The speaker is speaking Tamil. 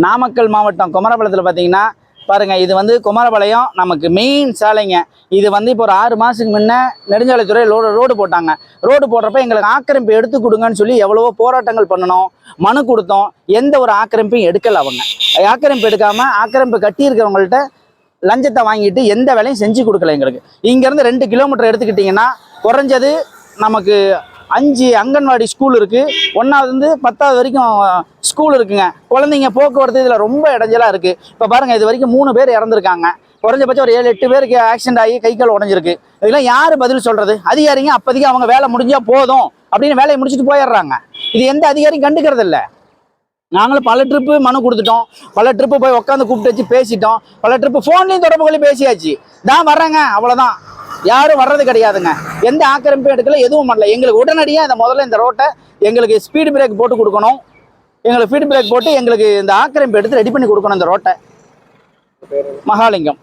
நாமக்கல் மாவட்டம் குமரபாளையத்தில் பார்த்தீங்கன்னா பாருங்கள், இது வந்து குமரபாளையம் நமக்கு மெயின் சாலைங்க. இது வந்து இப்போ ஒரு 6 மாதத்துக்கு முன்னே நெடுஞ்சாலைத்துறை ரோடு போட்டாங்க. ரோடு போடுறப்ப எங்களுக்கு ஆக்கிரமிப்பு எடுத்து கொடுங்கன்னு சொல்லி எவ்வளவோ போராட்டங்கள் பண்ணணும், மனு கொடுத்தோம். எந்த ஒரு ஆக்கிரமிப்பையும் எடுக்கலை. அவங்க ஆக்கிரமிப்பு எடுக்காமல் ஆக்கிரமிப்பு கட்டியிருக்கிறவங்கள்ட்ட லஞ்சத்தை வாங்கிட்டு எந்த வேலையும் செஞ்சு கொடுக்கல எங்களுக்கு. இங்கேருந்து 2 கிலோமீட்டர் எடுத்துக்கிட்டிங்கன்னா குறைஞ்சது நமக்கு 5 அங்கன்வாடி ஸ்கூல் இருக்குது. 1ஆவதுலேருந்து 10ஆவது வரைக்கும் ஸ்கூல் இருக்குங்க. குழந்தைங்க போக்குவரத்து இதில் ரொம்ப இடைஞ்சலாக இருக்குது. இப்போ பாருங்கள், இது வரைக்கும் 3 பேர் இறந்துருக்காங்க. குறைஞ்சபட்சம் ஒரு 7-8 பேருக்கு ஆக்சிடென்ட் ஆகி கை கால் உடஞ்சிருக்கு. இதெல்லாம் யார் பதில் சொல்கிறது? அதிகாரிங்க அப்போதைக்கு அவங்க வேலை முடிஞ்சால் போதும் அப்படின்னு வேலையை முடிச்சுட்டு போயிடுறாங்க. இது எந்த அதிகாரியும் கண்டுக்கிறது இல்லை. நாங்களும் பல ட்ரிப்பு மனு கொடுத்துட்டோம், பல ட்ரிப்பு போய் உட்காந்து கூப்பிட்டு வச்சு பேசிட்டோம், பல ட்ரிப்பு ஃபோன்லேயும் தொடர்பு கொள்ளி பேசியாச்சு. தான் வர்றாங்க, அவ்வளோதான். யாரும் வர்றது கிடையாதுங்க. எந்த ஆக்கிரமிப்பும் எடுக்கல, எதுவும் பண்ணல. எங்களுக்கு உடனடியாக முதல்ல இந்த ரோட்டை எங்களுக்கு ஸ்பீடு பிரேக் போட்டு கொடுக்கணும். எங்களுக்கு ஸ்பீடு பிரேக் போட்டு எங்களுக்கு இந்த ஆக்கிரமிப்பு எடுத்து ரெடி பண்ணி கொடுக்கணும் இந்த ரோட்டை. மகாலிங்கம்.